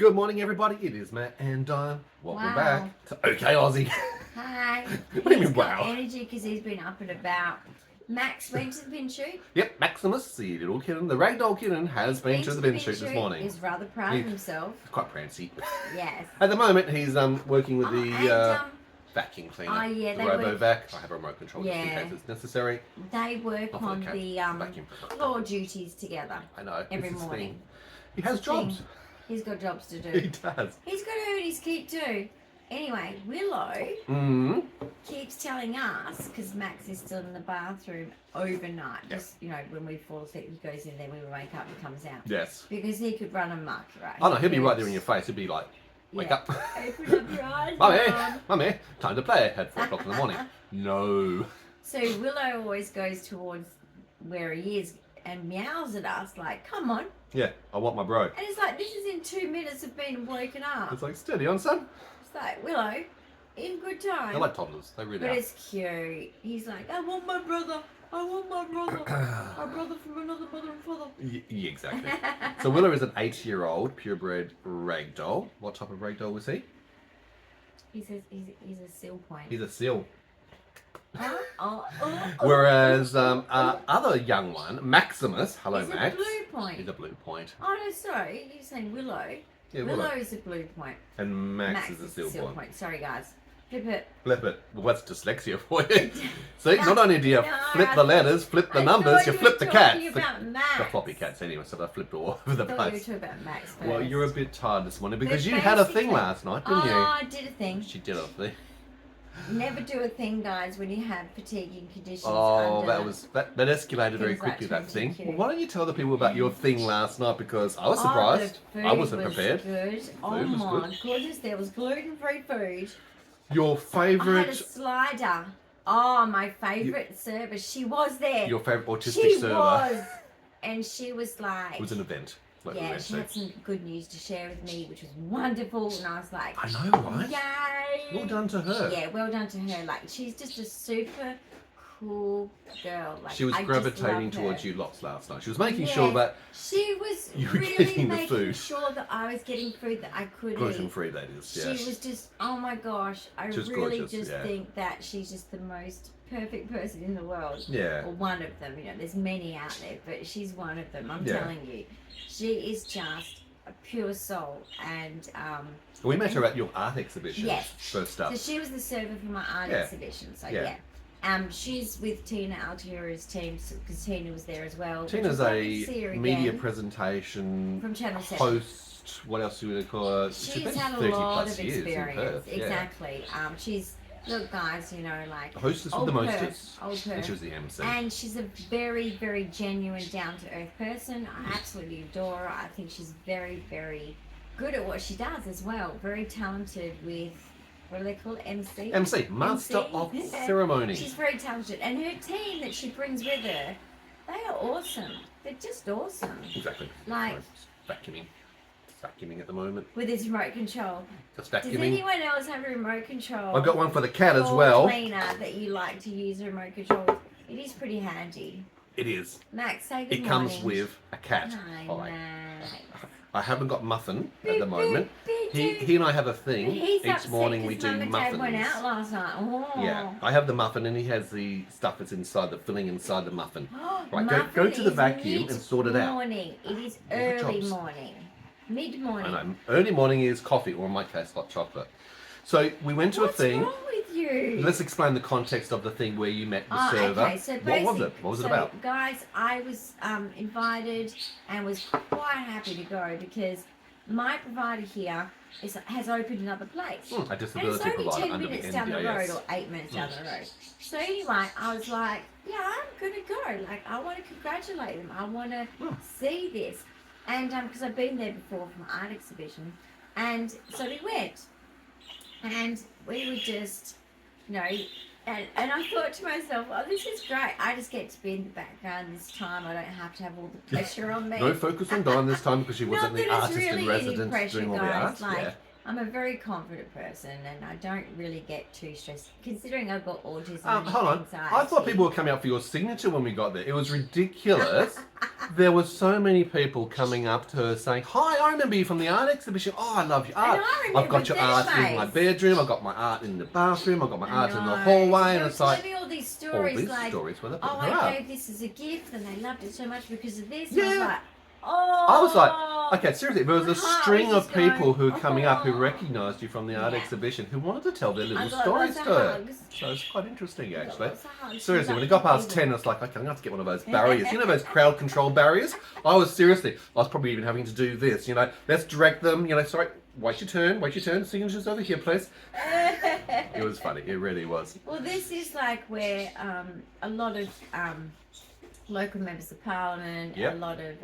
Good morning, everybody. It is Matt and Dyan. Welcome back to OK Aussie. Hi. What do you mean, wow? Energy because he's been up and about. Max went to the bin chute. Yep, Maximus, the little kitten, the Ragdoll kitten, has been to the bin chute this morning. He's rather proud of himself. Quite prancy. Yes. At the moment, he's working with the vacuum cleaner. Oh, yeah, the RoboVac. I have a remote control just in case it's necessary. They work on the floor duties together. I know. Every morning. He has jobs. He's got jobs to do. He does. He's got to earn his keep too. Anyway, Willow keeps telling us, because Max is still in the bathroom overnight, just, you know, when we fall asleep, he goes in there, we wake up, he comes out. Yes. Because he could run amok, right? Oh no, he'll be right there in your face. He'll be like, wake up. Open up your eyes, Mummy, time to play at 4 o'clock in the morning. No. So Willow always goes towards where he is and meows at us like, come on. Yeah, I want my bro. And it's like, this is in 2 minutes of being woken up. It's like, steady on, son. It's like, Willow, in good time. They're like toddlers. They really are. But it's cute. He's like, I want my brother. I want my brother. My brother from another mother and father. Yeah, exactly. So Willow is an 8-year-old purebred ragdoll. What type of ragdoll was he? He's a seal point. He's a seal. Oh. Whereas other young one, Maximus, hello Max. He's a blue point. He's a blue point. Oh no, sorry, you're saying Willow. Yeah, Willow is a blue point. And Max is a seal point. Sorry guys. Flip it. Flip it. Well, that's dyslexia for you. See, not only do you flip the letters, flip the numbers, you flip the cats. The floppy cats anyway, so they flipped all over the place. I thought you were talking about Max first. Well, you're a bit tired this morning because you had a thing last night, didn't you? Oh, I did a thing. She did a thing. Never do a thing, guys, when you have fatiguing conditions. Oh, that escalated very quickly, that thing. Well, why don't you tell the people about your thing last night, because I was surprised. I wasn't prepared. Good. Oh my goodness, there was gluten-free food. Your favourite... I had a slider. Oh, my favourite server. She was there. Your favourite autistic server. She was. And she was like... It was an event. Like yeah, she had some good news to share with me, which was wonderful. And I was like... I know, right? Yay! Well done to her. Yeah, well done to her. Like, she's just a super cool girl. Like, she was gravitating towards you lots last night. She was making sure that she was you were really getting the making food. sure that I was getting food that I could gluten eat. free, that is. Yeah. She was just, oh my gosh, I really think that she's just the most perfect person in the world. Yeah. Or one of them. You know, there's many out there, but she's one of them. I'm telling you, she is just a pure soul. And we met her at your art exhibition. Yes. First up. So she was the server for my art exhibition. So yeah. She's with Tina Altira's team because Tina was there as well. Tina's a media presentation from Channel 7. Host. What else do we call her? She's had a lot of experience. Exactly. She's, look guys, you know, like hostess with the mostest. And she was the MC. And she's a very, very genuine, down-to-earth person. I absolutely adore her. I think she's very, very good at what she does as well. Very talented with... what do they call it? MC? Master of Ceremony. She's very talented. And her team that she brings with her, they are awesome. They're just awesome. Exactly. Like... vacuuming. Vacuuming at the moment. With his remote control. Just vacuuming. Does anyone else have a remote control? I've got one for the cat as well. Cleaner that you like to use a remote control with. It is pretty handy. It is. Max, say good morning. It comes with a cat. Hi, Max. I haven't got Muffin at the moment. He and I have a thing. Each morning we do muffins. Went out last night. Oh. Yeah, I have the muffin and he has the stuff that's inside, the filling inside the muffin. Right, go to the vacuum and sort it out. It is early morning. Mid-morning. I know. Early morning is coffee, or in my case, hot chocolate. So we went to a thing. What's wrong with you? Let's explain the context of the thing where you met the server. Okay. So what was it? What was it about? Guys, I was invited and was quite happy to go because my provider here has opened another place. A disability provider under the NDIS. And it's only 10 minutes down the road or 8 minutes down the road. So anyway, I was like, yeah, I'm going to go. Like, I want to congratulate them. I want to see this. And because I've been there before for my art exhibition. And so we went. And we were just, you know, and I thought to myself, oh, this is great. I just get to be in the background this time. I don't have to have all the pressure on me. No focus on Dyan this time because she wasn't the artist in residence doing all the art. Like, I'm a very confident person, and I don't really get too stressed, considering I've got autism and Hold on. anxiety. I thought people were coming up for your signature when we got there. It was ridiculous. There were so many people coming up to her saying, "Hi, I remember you from the art exhibition. Oh, I love your art. I've got your art in my bedroom. I've got my art in the bathroom. I've got my art in the hallway." And it's like, all these stories, stories where they put oh, her I up. gave this as a gift, and they loved it so much because of this. Yeah. And I was like, oh. I was like, okay, seriously, there was a string of people who were coming up who oh. recognised you from the art exhibition who wanted to tell their little I got stories lots to of her. hugs. So it's quite interesting, actually. Lots of hugs. Seriously, when it got past 10, it's like, okay, I'm going to have to get one of those barriers. You know those crowd control barriers? I was probably even having to do this, you know, let's direct them, you know, sorry, wait your turn, signatures over here, please. It was funny, it really was. Well, this is like where a lot of local members of parliament, Yep. a lot of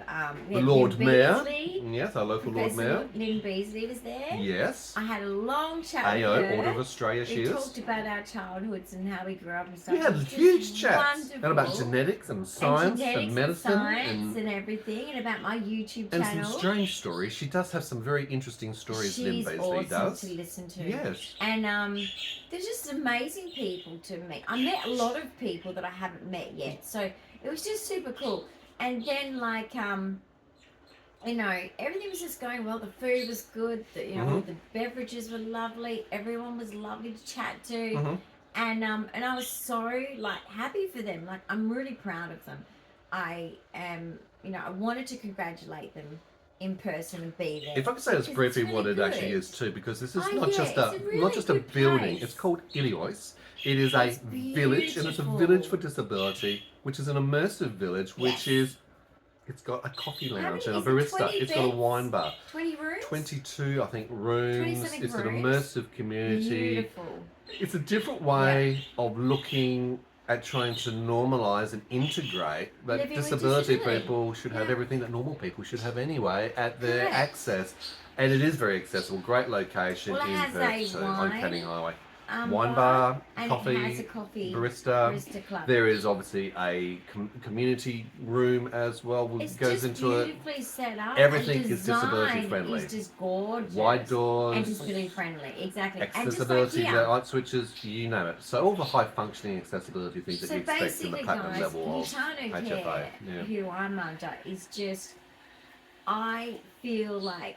The Lord Mayor. Beasley, Yes, our local Lord Mayor. Lynn Beasley was there. Yes. I had a long chat AO, with her. Order of Australia, she We is. talked about our childhoods and how we grew up and stuff. We had It was just huge chats. wonderful. And about genetics and science and medicine. science and everything, and about my YouTube and channel. some strange stories. She does have some very interesting stories, Lynn She's Beasley awesome does. to listen to. Yes. And they're just amazing people to meet. I met a lot of people that I haven't met yet, so it was just super cool. And then like you know, everything was just going well. The food was good. The the beverages were lovely. Everyone was lovely to chat to. And I was so like happy for them. Like I'm really proud of them. I am, you know, I wanted to congratulate them in person and be there. If I could say this briefly, really what it good. actually is too, because this is Oh, not yeah, just it's a really not just a good building. place. It's called Ilios. It is It's a village, and it's a beautiful. village for disability, which is an immersive village, which Yes. is. It's got a coffee How lounge many- and a is it barista. 20 It's got a beds? wine bar. 20 rooms? 22, I think, rooms. 20-something It's an rooms. immersive community. Beautiful. It's a different way of looking at trying to normalise and integrate that Living with disability disability. people should have Yeah. everything that normal people should have anyway at their Correct. access. And it is very accessible. Great location Well, it in has Perth a too, on wine, Canning Highway. Wine bar, and coffee, it has a coffee barista. club. There is obviously a community room as well, which It's goes just into it. beautifully set up. Everything and is disability design friendly. It's just gorgeous. Wide doors. And disability friendly, exactly. Accessibility, and just like here. light switches, you name it. So all the high functioning accessibility things that So you expect in the basically, platinum guys, level of Hutano HFA. Care, Yeah. who I'm under, is just, I feel like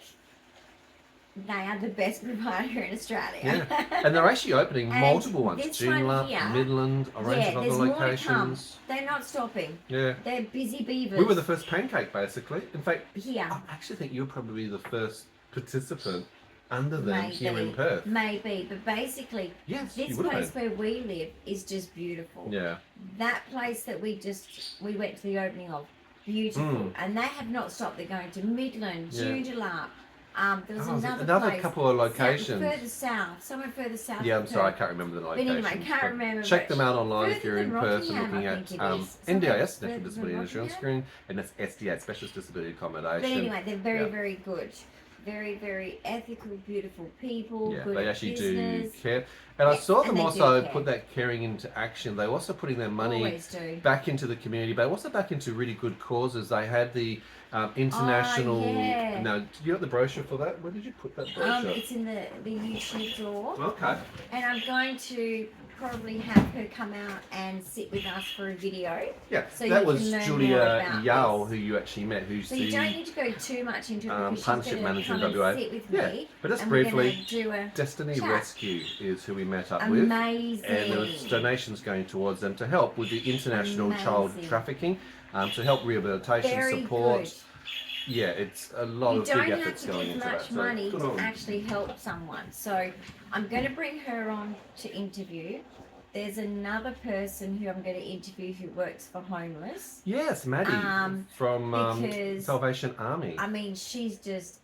they are the best provider in Australia. Yeah. And they're actually opening And multiple ones. this one Joondalup, here- Midland, a range of other there's more to come. locations. They're not stopping. Yeah. They're busy beavers. We were the first pancake basically. In fact, here. I actually think you're probably the first participant under them Maybe, here in Perth. maybe, but basically, Yes, you this would have place been. where we live is just beautiful. Yeah. That place that we went to the opening of, beautiful, and they have not stopped. They're going to Midland, Yeah. Joondalup. There was Another another place, couple of locations. further south, somewhere further south. Yeah, of I'm sorry, I Perth. can't remember the But location. anyway, can't remember. Check but them out online if further you're in than Perth and Rockingham, looking I at think it is. NDIS, Somewhere National further Disability than Insurance Rockingham. Screen, and that's SDA, Specialist Disability Accommodation. But anyway, they're very, Yeah. very good. Very, very ethical, beautiful people. Yeah, good they at actually business. do care. And I Yes, saw and them they do also care. put that caring into action. They're also putting their money Always do. back into the community, but also back into really good causes. They had the international. yeah. Now, do you got the brochure for that? Where did you put that brochure? It's in the YouTube drawer. Okay. And I'm going to probably have her come out and sit with us for a video. Yeah, So that you was can learn more Julia about Yao, this. who you actually met, who's So the you don't need to go too much into it because partnership she's going manager to in come WA. and sit with Yeah, me. but just and we're briefly, gonna do a Destiny chat. Rescue is who we met up with. Amazing. And there was donations going towards them to help with the international child Amazing. trafficking, to help rehabilitation Very support. good. Yeah, it's a lot You of don't big have efforts to going give into much that. So money good to on. actually help someone. So I'm going to bring her on to interview. There's another person who I'm going to interview who works for homeless. Yes, Maddie from because- Salvation Army. I mean, she's just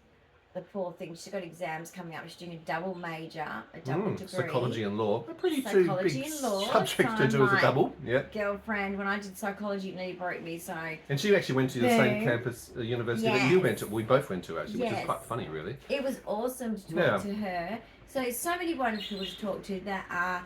the poor thing. She's got exams coming up. She's doing a double major, a double degree. Psychology and law. They're pretty Psychology big and law, subjects to so do as a my- double. Yeah. Girlfriend, when I did psychology, it nearly broke me. So And she actually went to the same Boom. campus university that you Yes. went to. We both went to actually, which is Yes. quite funny, really. it was awesome to talk Yeah. to her. So many wonderful people to talk to that are,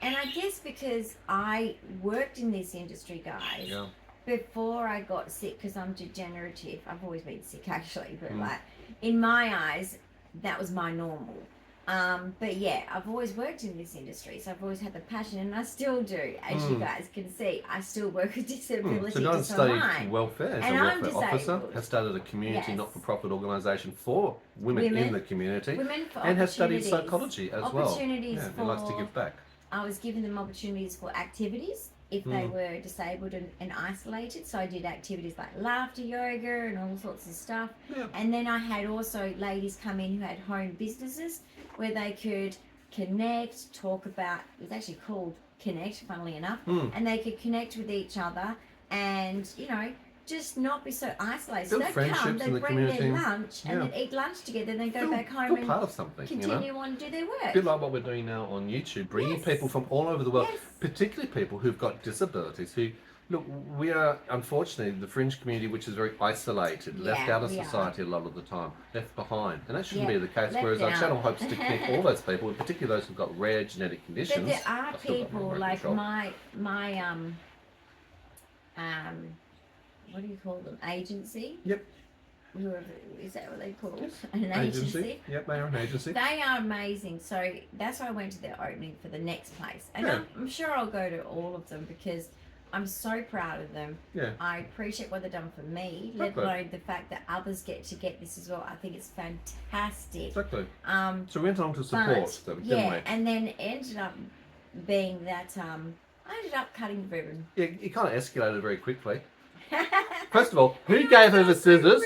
and I guess because I worked in this industry, guys, Yeah. before I got sick, because I'm degenerative. I've always been sick actually, but Mm. like in my eyes, that was my normal. But yeah, I've always worked in this industry, so I've always had the passion, and I still do. As you guys can see, I still work with disability. So Dyan studied welfare as and a I'm welfare officer, disabled. has started a community Yes. not-for-profit organisation for women in the community, Women for and has studied opportunities. psychology as well. Opportunities Yeah, for, he likes to give back. I was giving them opportunities for activities if they were disabled and isolated. So I did activities like laughter yoga and all sorts of stuff. Yeah. And then I had also ladies come in who had home businesses where they could connect, talk about, it was actually called Connect, funnily enough, and they could connect with each other and, you know, just not be so isolated. So Build they'd friendships come, in they'd the bring community. their lunch and then eat lunch together and then go back home Feel and part of something, continue on to do their work. A bit like what we're doing now on YouTube, bringing people from all over the world, particularly people who've got disabilities who, look, we are, unfortunately, the fringe community, which is very isolated, left out of society a lot of the time, left behind. And that shouldn't be the case, whereas our channel hopes to connect all those people, particularly those who've got rare genetic conditions. But there are people like my what do you call them? Agency? Yep. Whoever, is that what they call it? An Agency. Yep, they are an agency. They are amazing. So that's why I went to their opening for the next place. And I'm sure I'll go to all of them because I'm so proud of them. Yeah. I appreciate what they've done for me, let alone the fact that others get this as well. I think it's fantastic. Exactly. So we went on to support them, didn't we? And then it ended up being that I ended up cutting the ribbon. Yeah, it kind of escalated very quickly. First of all, who gave her the scissors?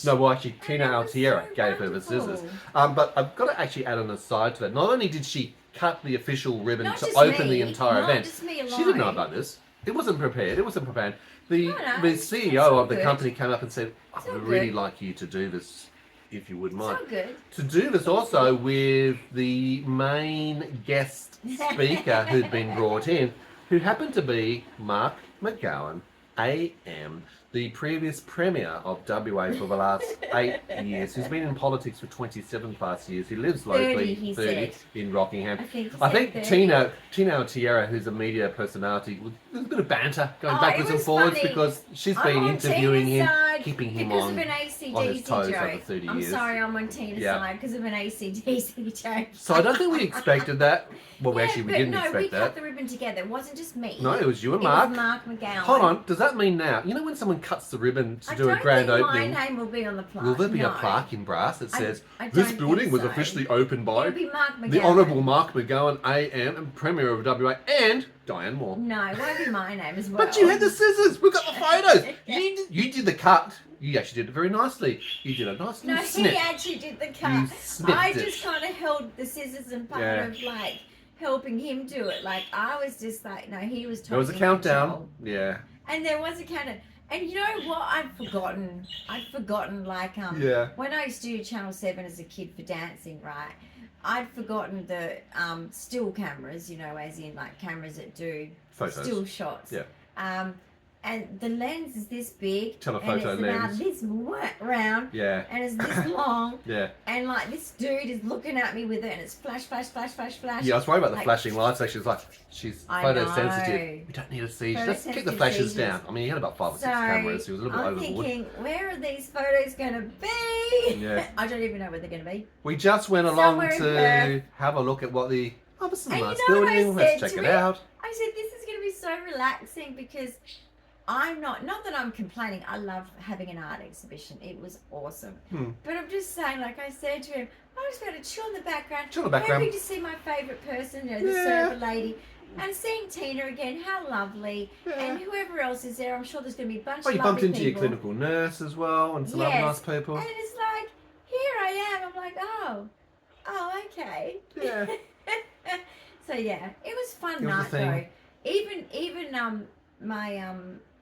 No, well, actually, Tina Altiera gave her the scissors. But I've got to actually add an aside to that. Not only did she cut the official ribbon to open the entire event, she didn't know about this. It wasn't prepared. It wasn't prepared. The CEO of the company came up and said, I would really like you to do this, if you wouldn't mind. To do this also with the main guest speaker who'd been brought in, who happened to be Mark McGowan, AM, the previous Premier of WA for the last 8 years, who's been in politics for 27 plus years, who lives locally, 30 in Rockingham. I think Tina Altiera, who's a media personality, there's a bit of banter going backwards and forwards because she's been interviewing him, keeping him on his toes over 30 years. I'm sorry, I'm on Tina's side because of an ACDC joke. So I don't think we expected that. Well, we didn't expect that. We cut the ribbon together. It wasn't just me. No, it was you and Mark. It was Mark McGowan. Hold on, does that mean now, you know when someone cuts the ribbon to do a grand opening? My name will be on the plaque. Will there be a plaque in brass that says, I this don't building think was so. officially opened by It'll be Mark McGowan. the Honourable Mark McGowan, AM, and Premier of WA, and Dyan Moore. No, it won't be my name as well. But you had the scissors. We've got the photos. You did the cut. You actually did it very nicely. You did a nice little snip. He actually did the cut. I just kind of held the scissors and part of like helping him do it. Like I was just like, no, he was. There was a countdown. Yeah. And there was a countdown. And you know what? I'd forgotten like when I used to do Channel 7 as a kid for dancing, right? I'd forgotten the still cameras, you know, as in like cameras that do photos. Still shots. Yeah. And the lens is this big. Telephoto and it's about this round. Yeah. And it's this long. Yeah. And like this dude is looking at me with it and it's flash, flash, flash, flash, flash. Yeah, I was worried about the flashing lights. Actually, it's like, she's photosensitive. We don't need to see. Just keep the flashes down. I mean, he had about 5 or 6 cameras. He was a little bit overboard. I'm thinking, where are these photos going to be? Yeah. I don't even know where they're going to be. We just went along to have a look at what the... Oh, this is a nice building. Let's check it out. I said, this is going to be so relaxing because... I'm not that I'm complaining. I love having an art exhibition. It was awesome. But I'm just saying, like I said to him, I just going to chill in the background. Happy to see my favourite person, you know, the server lady. And seeing Tina again, how lovely. And whoever else is there, I'm sure there's going to be a bunch of lovely people. You bumped into your clinical nurse as well and some other nice people. And it's like, here I am. I'm like, oh, okay. Yeah. So yeah, it was fun night though. Even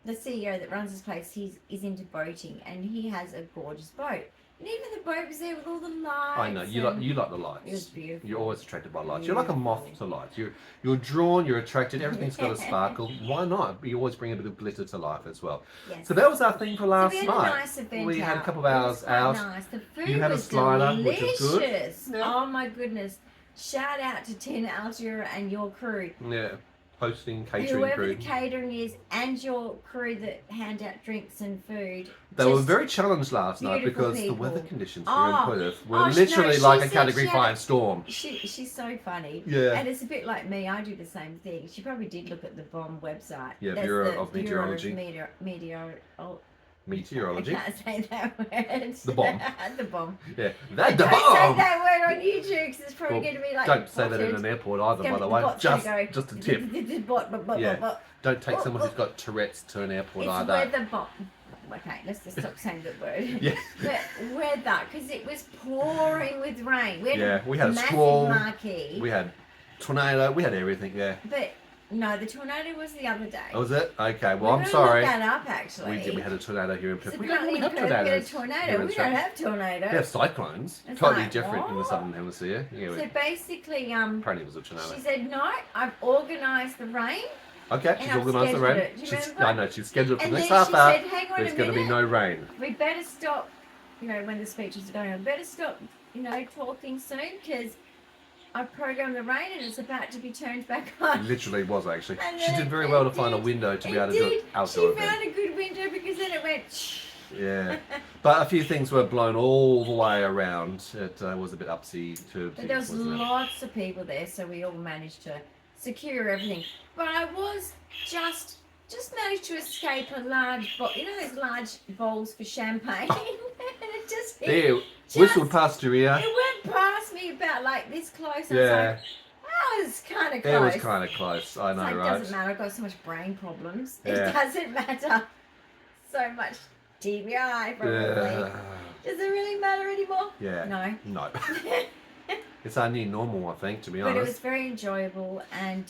the CEO that runs this place, he's into boating, and he has a gorgeous boat. And even the boat was there with all the lights. I know you like the lights. It was beautiful. You're always attracted by lights. You're like a moth to lights. You're drawn. You're attracted. Everything's got a sparkle. Why not? You always bring a bit of glitter to life as well. Yes. So that was our thing for last we had night. A nice event we had a couple of It hours was out. Nice. The food you had was a slider, delicious. which was good. Yeah. Oh my goodness! Shout out to Tina Altiera and your crew. Yeah. hosting, catering whoever crew. the catering is, and your crew that hand out drinks and food. They were very challenged last night because people. the weather conditions here in Perth were no, literally like a said Category 5 storm. She's so funny. Yeah. And it's a bit like me. I do the same thing. She probably did look at the BOM website. Yeah, That's Bureau of Meteorology. Meteorology. I can't say that word. The BOM. The BOM. Yeah, Don't the say bomb. that word on YouTube because it's probably Well, going to be like. Don't say that in an airport either, by the way. Just a tip. Yeah. Don't take someone who's got Tourette's to an airport It's either. weather BOM. Okay, let's just stop saying the word. Yeah. But weather, because it was pouring with rain. We had a massive squall. marquee. We had tornado. We had everything. Yeah. But no, the tornado was the other day. Oh, was it? Okay. Well, We're I'm gonna sorry. Look that up actually. We had a tornado here in Perth. So We don't really have Perth get tornadoes. a tornado. here in We Australia. don't have tornadoes. We have cyclones. It's Totally like, different in the what? southern hemisphere. Yeah. So basically, Apparently it was a tornado. she said, no, I've organised the rain. Okay, she's And I've organised the rain. scheduled it. Do you remember? I know, she's scheduled for And the next then half she hour. said, hang on There's a going to be minute. no rain. We better stop, when the speeches are going on, better stop, talking soon because I've programmed the rain and it's about to be turned back It on. literally was actually. And She then did very well to it find a did. window to be It able to do did. it outdoor She event. found a good window because then it went shh. Yeah, but a few things were blown all the way around. It was a bit upsy to. But there was lots of people there, so we all managed to secure everything. But I was just managed to escape a large bowl. Those large bowls for champagne, and it just There, whistled past your ear. It went past me about like this close. Yeah. I was kind of close. It was kind of close. I It's know, like, right? doesn't matter. I've got so much brain problems. Yeah. It doesn't matter. So much TBI probably. Yeah. Does it really matter anymore? Yeah. No. No. It's our new normal, I think, to be But it was honest. very enjoyable, and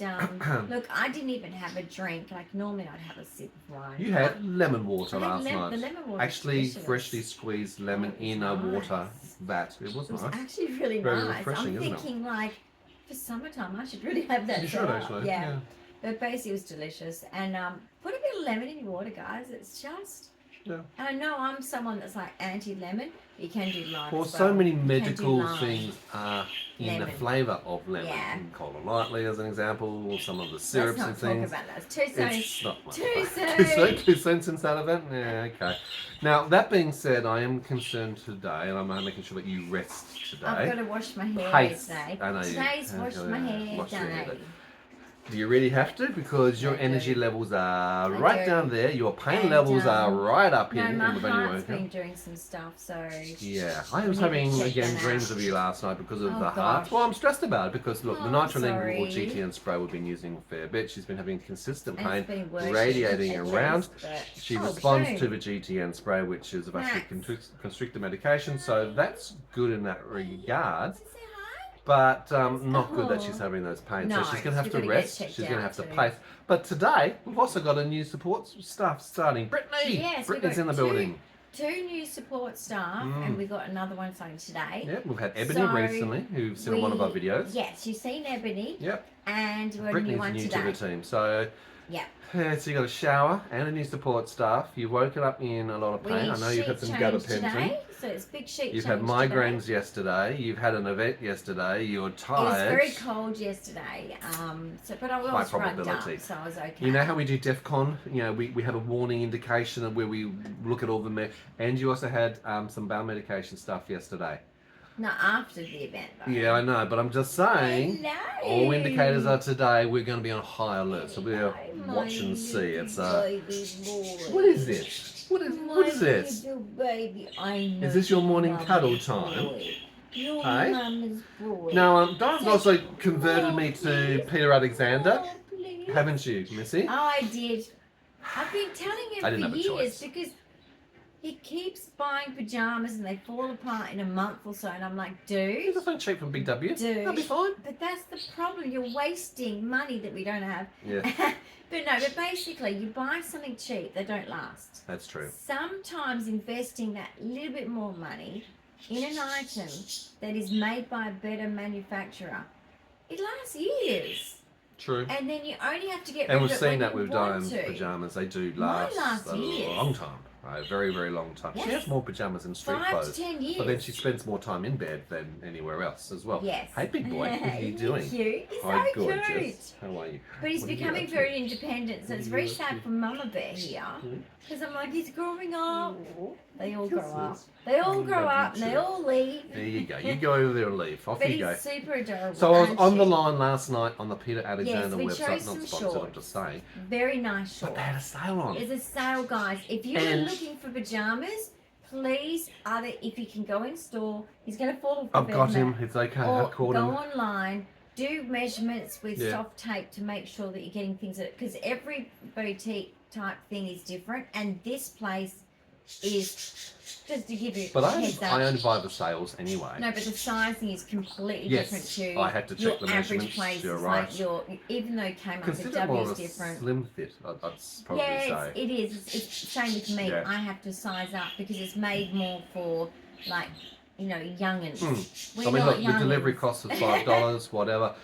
look, I didn't even have a drink. Like normally, I'd have a sip of wine. You had lemon water I had last the night. lemon water. Actually, delicious. freshly squeezed lemon Oh, it was in a water nice. vat. It was It was nice. actually really Very nice. refreshing, I'm isn't it? thinking like for summertime, I should really have that. You set should up. actually. Yeah. Yeah. But basically, it was delicious, and put a bit of lemon in your water, guys. It's just. Yeah. And I know I'm someone that's like anti-lemon. You can do lime. Well, as so many You can do medical lime. things are in the Lemon. flavour of lemon. Yeah. You can Cola Lightly as an example, or some of the Let's syrups not and talk things. about that. It's too soon. It's not much. Too fun. soon. Too soon since that event? Yeah, okay. Now, that being said, I am concerned today, and I'm making sure that you rest today. I've got to wash my hair Pace. today. I know you- Today's wash my hair wash your hair day. day. Do you really have to? Because your I do. energy levels are I right do. down there. Your pain And, levels are right up here. No, my in the venue heart's workout. been doing some stuff, so. Yeah, I was We need to having check again that dreams out. of you last night because of Oh, the heart. gosh. Well, I'm stressed about it because look, the Oh, nitrolingual or sorry. GTN spray we've been using a fair bit. She's been having consistent And pain it's been working radiating at around. least, but- She Oh, responds boom. to the GTN spray, which is a Max. constrictor medication, so that's good in that regard. Say hi. But not good that Oh. she's having those pains. No, so she's going to have she's to gotta get rest. checked She's going to out have to too. pace. But today, we've also got a new support staff starting. Brittany! Yes, we've Brittany's got in the two- building. 2 new support staff, Mm. and we got another one starting today. Yep, we've had Ebony So recently, who's seen on one of our videos. Yes, you've seen Ebony, Yep, and we're a new Brittany's one new today. to the team. So, Yeah. so you got a shower and a new support staff. You've woken up in a lot of We pain. I know you've had sheet some change gabapentin. today, so it's big sheet You've had change migraines today. yesterday. You've had an event yesterday. You're It was tired. very cold yesterday, but I was rugged probability. up, so I was okay. You know how we do DEF CON? You know, we have a warning indication of where we look at all the... and you also had some bowel medication stuff yesterday. No, after the event, though. Yeah, I know, but I'm just saying... Hello. All indicators are today we're going to be on high alert, so we'll Hello, watch and my see. It's little baby boy. what is this? What is this? My little baby, I know Is this your morning mama's cuddle time? boy. Your Hey? mama's boy. Now, Diane's also converted me to please. Peter Alexander, Oh, please. haven't you, Missy? I did. I've been telling I him didn't for have a years choice. because he keeps buying pajamas and they fall apart in a month or so, and I'm like, dude. There's something cheap from Big W. Dude. That'll be fine. But that's the problem. You're wasting money that we don't have. Yeah, But basically, you buy something cheap, they don't last. that's true. Sometimes investing that little bit more money in an item that is made by a better manufacturer, it lasts years. True. And then you only have to get And rid we've of it seen when that you with want Diane's to. pajamas. They do Mine last last a years. long time. A very, very long time. Yes. She has more pajamas and street 5 clothes. to 10 years. But then she spends more time in bed than anywhere else as well. Yes. Hey, big boy, what are you doing? Cute. He's Hi, so gorgeous. cute. How are you? But he's What are you becoming up to? very independent, so it's very What are you sad up for Mama Bear here. Because I'm like, he's growing up. Oh, They all grow up. kisses. They all Oh, grow love up you and they too. all leave. There you go. You go over there and leave. Off But you he's go. super adorable. So I was aren't on the you? line last night on the Peter Alexander we website, chose not some sponsored, I'm shorts. just saying. Very nice But shorts. they had a sale on. There's a sale, guys. If you are And- looking for pajamas, please, either if you can go in store, he's going to fall off the I've bed got mat, him. It's okay. or I've caught go him. online, do measurements with Yeah. soft tape to make sure that you're getting things that, because every boutique type thing is different, and this place is, just to give you But a I heads up. only buy the sales anyway. No, but the sizing is completely Yes, different to I had to your check the average measurements. place. You're It's right. like your, even though Kmart the Consider it more W of is a different. slim fit, I'd probably Yeah, say. it is. It's same with me. Yeah. I have to size up because it's made more for like, you know, youngins. Hmm. We're I mean, not look, the delivery youngins. cost of $5, whatever.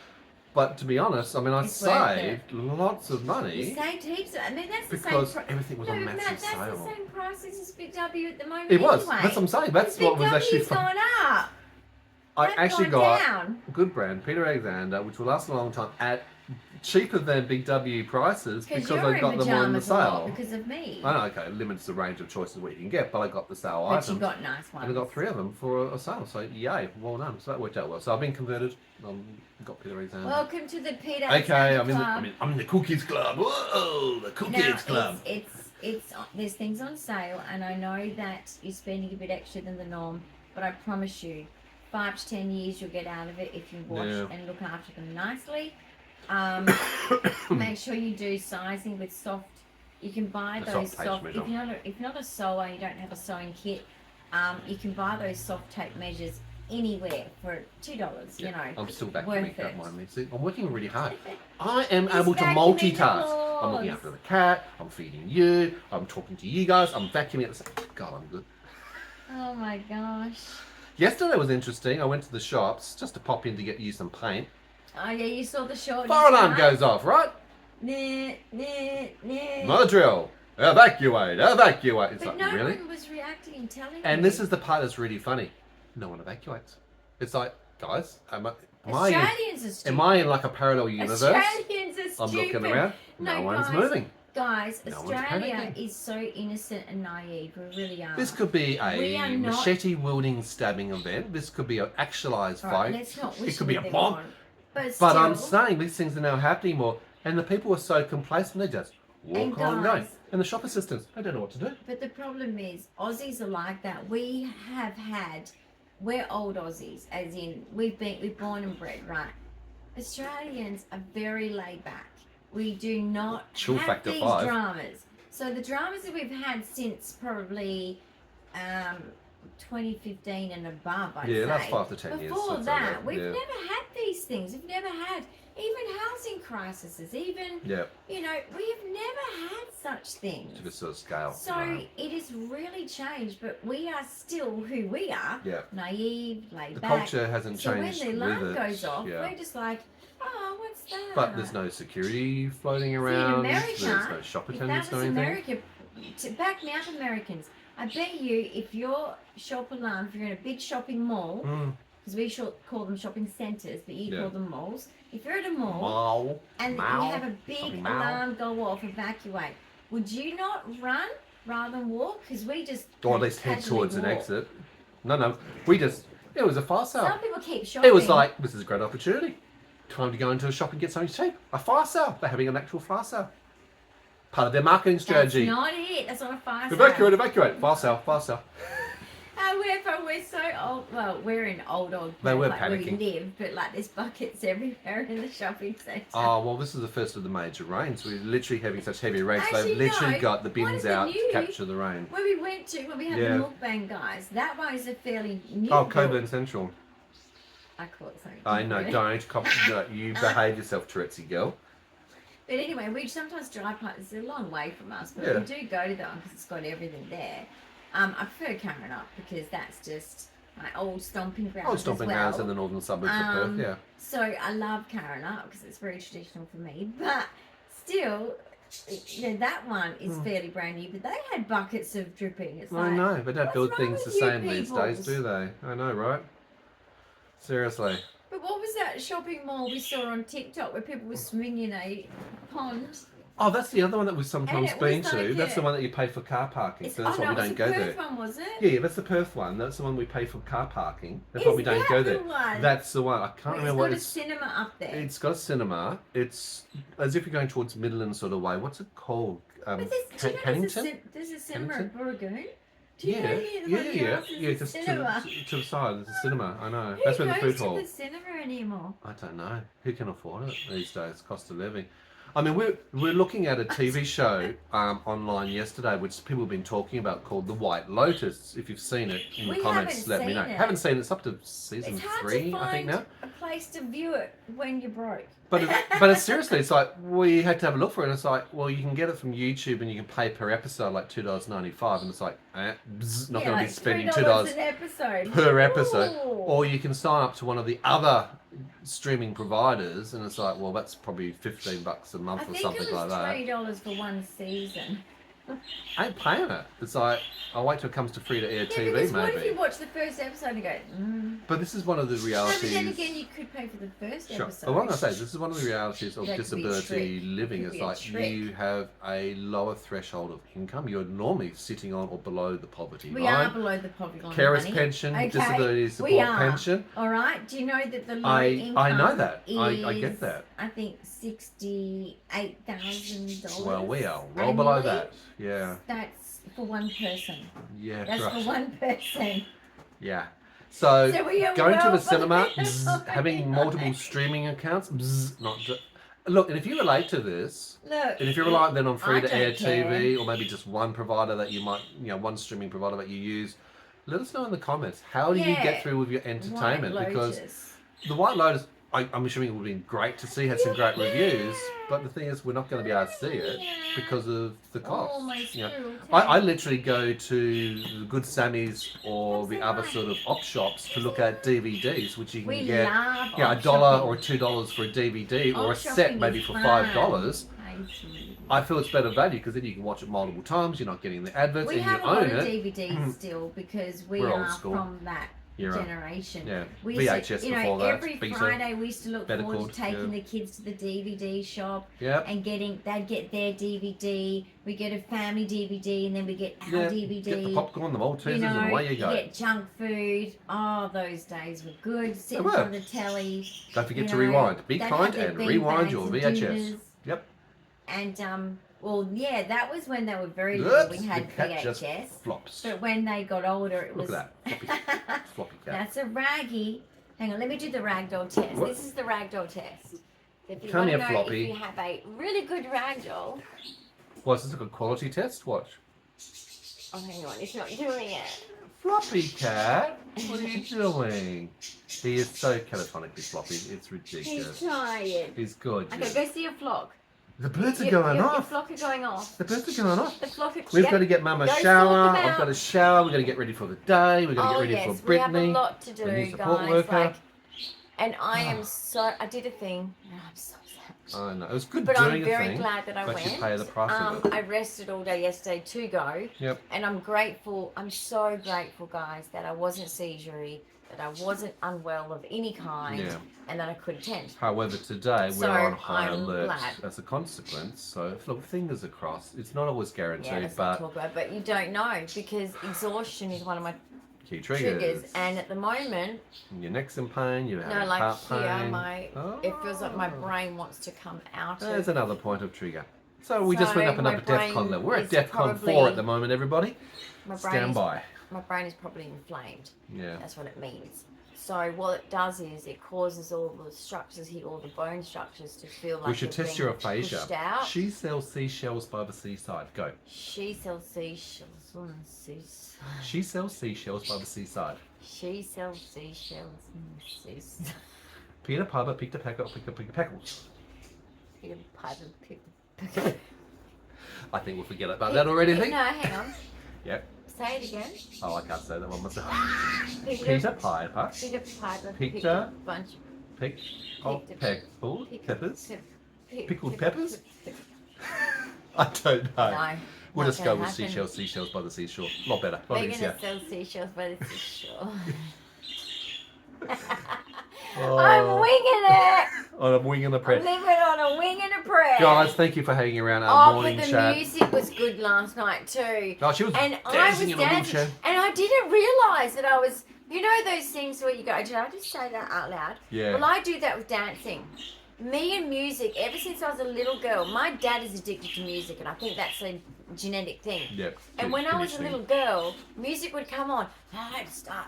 But to be honest, I mean, I It's worth saved lots of You money saved heaps. I mean, that's the because same. everything was No, on but massive Matt, that's sale. the same price as this Big W at the moment. It was. Anyway. That's what I'm saying. That's Big what was actually W's fun. gone up. I That's actually gone got down. a good brand, Peter Alexander, which will last a long time at cheaper than Big W prices because you're I in got them on the pajamas a lot sale. because of me. I know, okay, it limits the range of choices what you can get, but I got the sale But items. you got nice ones. And I got 3 of them for a sale, so yay, well done. So that worked out well. So I've been converted. Got Peter Alexander. Welcome to the Peter Okay, Alexander I'm in the Cool Kids Club. Whoa, the Cool Now, Kids Club. it's there's things on sale, and I know that you're spending a bit extra than the norm, but I promise you, 5 to 10 years you'll get out of it if you wash Yeah. and look after them nicely. Make sure you do sizing with soft. You can buy The those soft tape soft. measure. If you're not a sewer, you don't have a sewing kit. You can buy those soft tape measures anywhere for $2. You know, I'm still back worth to me, don't it. mind me. See, I'm working really hard. I am He's able to vacuuming the multitask. I'm looking floors. after the cat, I'm feeding you, I'm talking to you guys, I'm vacuuming at the same God, I'm good. Oh my gosh. Yesterday was interesting. I went to the shops just to pop in to get you some paint. Oh yeah, you saw the short. Fire alarm goes off, right? Nah, nah, nah. No drill. Evacuate, evacuate. It's But like, no really? one was reacting and telling And me. this is the part that's really funny. No one evacuates. It's like, guys, am I Australians are in, stupid. am I in like a parallel universe? Australians are stupid. I'm looking around. No, one's guys, moving. Guys, No one's Australia panicking. is so innocent and naive. We really are. This could be We are a not- machete wielding stabbing event. This could be an actualized All right, fight. let's not It wish could be a anything bomb. on. But But I'm still, saying these things are now happening more, and the people are so complacent they just walk And on guys- going. And the shop assistants, they don't know what to do. But the problem is, Aussies are like that. We're old Aussies, as in we're born and bred, right? Australians are very laid back. We do not Chill have factor these 5. dramas. So the dramas that we've had since probably 2015 and above, I'd say. Yeah, that's 5 to 10 years. Before since that, I've we've yeah. never had these things. We've never had even housing crises, even, Yeah, you know, we've never had such things. to this sort of scale. So it has really changed, but we are still who we are. Yeah. Naive, laid The back. culture hasn't So when changed the with alarm it. goes off, yeah. we're just like, oh, what's that? But there's no security floating See, around. in America, There's no shop if attendants that or was anything. America, to back me up, Americans, I bet you if your shop alarm, if you're in a big shopping mall, Mm. because we call them shopping centres, but you Yeah. call them malls. If you're at a mall Mall. and Mall. you have a big Shopping mall. alarm go off, evacuate, would you not run rather than walk? Because we just Or at least head casually towards an walk. exit. No. It was a fire sale. Some people keep shopping. It was like, this is a great opportunity. Time to go into a shop and get something cheap. A fire sale. They're having an actual fire sale. Part of their marketing strategy. That's not it. That's not a fire sale. Evacuate. Fire sale. However, we're so old. Well, we're in old They were like where we panicking. live, but like there's buckets everywhere in the shopping centre. Oh, well, this is the first of the major rains. We're literally having such heavy rains. Actually, They've literally no. got the What bins is it out new? to capture the rain. When we went to, when we had Yeah. the mukbang guys, that one is a fairly new. Oh, build. Coburn Central. I call it something. I know, different. no, you behave yourself, Tourette's girl. But anyway, we sometimes drive past. It's a long way from us, but Yeah. we do go to that one because it's got everything there. I prefer Karrinyup because that's just my old stomping ground. Oh, stomping grounds in the northern suburbs of Perth, yeah. So I love Karrinyup because it's very traditional for me. But still, that one is fairly brand new, but they had buckets of dripping. It's I like, know, but don't build what's things wrong the with you same these days, peoples? do they? I know, right? Seriously. But what was that shopping mall we saw on TikTok where people were swimming in a pond? Oh, that's the other one that we've sometimes And it was been to. like That's the one that you pay for car parking, so that's why we don't go there. Perth one, was it? Yeah, that's the Perth one. That's the one we pay for car parking. That's Is why we don't go there. that the one? That's the one. I can't remember what It's got a cinema up there. It's got a cinema. It's as if you're going towards Midland sort of way. What's it called? But Cannington? there's a cinema at Burragoon. Do Yeah, you know yeah. Just Just to the side, there's a cinema. I know. Who That's where the food goes hall. to the cinema anymore? I don't know. Who can afford it these days? Cost of living. I mean, we're looking at a TV show online yesterday, which people have been talking about, called The White Lotus. If you've seen it in the comments, let me know. Haven't seen it. It's up to season 3, I think now. A place to view it when you're broke. But it's seriously, it's like we had to have a look for it. And it's like, well, you can get it from YouTube, and you can pay per episode like $2.95, and it's like, not going to be spending $2 an episode per episode. Ooh. Or you can sign up to one of the other streaming providers, and it's like, well, that's probably $15 a month or something like that. I think it was $3 for one season. I ain't paying it. It's like, I'll wait till it comes to free-to-air TV, because maybe. what if you watch the first episode and go, But this is one of the No, realities. but then again, you could pay for the first Sure. episode. But what I'm going to say, this is one of the realities of That could be a disability trick. living. Could It's be a like trick. you have a lower threshold of income. You're normally sitting on or below the poverty We line. are below the poverty line. Carers honey. pension, Okay, disability we support are. pension. All right. Do you know that the low I income know that. is, I get that. I think $68,000. Well, we are well below that. Yeah. That's for one person. Yeah. That's right. for one person. Yeah. So, So we are going to well the cinema, below. having multiple streaming accounts, not just. Look, and if you relate to this, Look. and if you're reliant then on I free-to-air don't care. TV, or maybe just one provider that you might, one streaming provider that you use, let us know in the comments. How do you Yeah. get through with your entertainment? White Because Lotus. the White Lotus, I'm assuming it would have been great to see, had some great reviews, but the thing is, we're not going to be able to see it because of the cost. Oh, my You know, screw I literally go to the Good Sammy's or the other sort of op shops to look at DVDs, which you can We get love $1 op shopping. or $2 for a DVD or Op a set shopping maybe is for fun. $5. I feel it's better value because then you can watch it multiple times. You're not getting the adverts, We and have you a lot own of it. DVDs still because we We're old are school. from that Era. generation. Yeah, We used VHS to, before that. every Beta. Friday we used to look Better forward called, to taking yeah. the kids to the DVD shop Yep. and they'd get their DVD. We get a family DVD and then we get our Yeah. DVD. Get the popcorn, the Maltesers, and away you go. get junk food. Oh, those days were good. Sitting They in were. front of the telly. Don't forget you to know, rewind. Be they'd kind have their and bean rewind bags your and VHS. doodles. Yep. And well, yeah, that was when they were very little. Oops, We had the cat just VHS. flops. But when they got older, it Look was. at that. Floppy cat. That's a raggy. Hang on, let me do the ragdoll test. What? This is the ragdoll test. If you Come want to here, know Floppy. if you have a really good ragdoll. What, is this like a quality test? Watch. Oh, hang on, it's not doing it. Floppy cat, what are you doing? He is so catathonically floppy, it's He's ridiculous. tired. He's gorgeous. Okay, go see your flock. The birds are Your going off. flock are going off. The birds are going off. The flock are. We've Yep. got to get Mum a Go sort shower. them I've out. got to shower. We've got to get ready for the day. We've got to Oh get ready yes, for we Brittany. have a lot to do, the new support guys. worker. Like, and I am so. I did a thing. And I'm so sad. I know. It was good But doing I'm a very thing. glad that I but went. you pay the price of it. I rested all day yesterday to go. Yep. And I'm grateful. I'm so grateful, guys, that I wasn't seizure-y, that I wasn't unwell of any kind, Yeah. and that I could attend. However, today So, we're on high I'm alert glad. as a consequence. So, look, fingers are crossed. It's not always guaranteed, Yeah, let's not but talk about it. But you don't know because exhaustion is one of my key triggers. And at the moment, Your neck's in pain. You have like heart here, pain. it feels like my brain wants to come out There's of. another point of trigger. So we just So went up and up my at DEFCON brain level. We're at is DEFCON 4 probably- at the moment, everybody. My brain Stand is, by. My brain is probably inflamed. Yeah. That's what it means. So what it does is it causes all the structures here, all the bone structures to feel like We should they're test being your aphasia. pushed out. She sells seashells by the seaside. Go. She sells seashells on the seaside. She sells seashells by the seaside. She sells seashells on the seaside. Peter Piper picked a pecker, picked a peckles. Peter Piper picked. I think we'll forget about that already, I think. No, hang on. Yep. Say it again. Oh, I can't say that one myself. Peter Peter Piper Piper picked picked a a bunch picked of picked a- peckles, picked- peppers. pick- Pickled pick- peppers? pick- I don't know. No. We'll not just go gonna with happen. seashells by the seashore. A lot better. A lot We're easier. gonna sell seashells by the seashore. Oh. I'm winging it. On a wing and a I'm prayer. living on a wing and a prayer. Guys, thank you for hanging around our morning but the chat. music was good last night too. Oh, she was And I was dancing in a dancing, wheelchair. and I didn't realise that I was. You know those things where you go, did I just say that out loud? Yeah. Well, I do that with dancing. Me and music, ever since I was a little girl, my dad is addicted to music, and I think that's a genetic thing. Yep. And when I was a little girl, music would come on, and I'd start,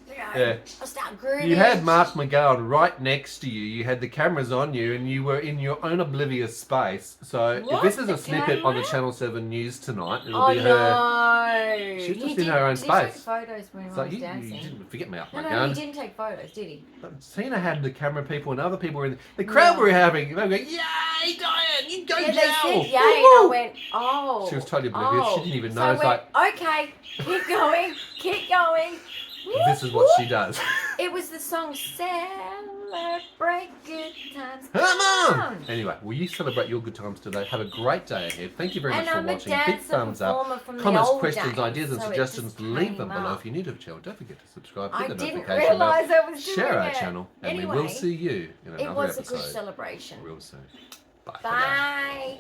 Yeah. I'd start grooving. You had Mark McGowan right next to you. You had the cameras on you, and you were in your own oblivious space. So if What? this is The a snippet on the camera? Channel 7 news tonight, it'll Oh be her. no! She's just He in her own did take space. photos when So I was you dancing. didn't forget Mark No, he McGowan. didn't take photos, did he? Tina had the camera people, and other people were in the crowd. No. Were having. They were going, "Yay, Dyan! You go Yeah, they Joe!" said yay, and I went, oh. She was totally oblivious. She didn't even So know. I It's went, okay, keep going, keep going. This is what she does. It was the song Celebrate Good Times. Come on! Anyway, will you celebrate your good times today? Have a great day ahead. Thank you very much And for I'm a watching. Big dancer thumbs up. performer from the Comments, old questions, days, ideas, and so it suggestions, just leave them came below. up. If you're new to the channel, don't forget to subscribe, I hit the didn't notification bell, realise I was doing share our it. channel, and we will Anyway, see you in It another was a episode good celebration. real soon. Bye. for now. Bye.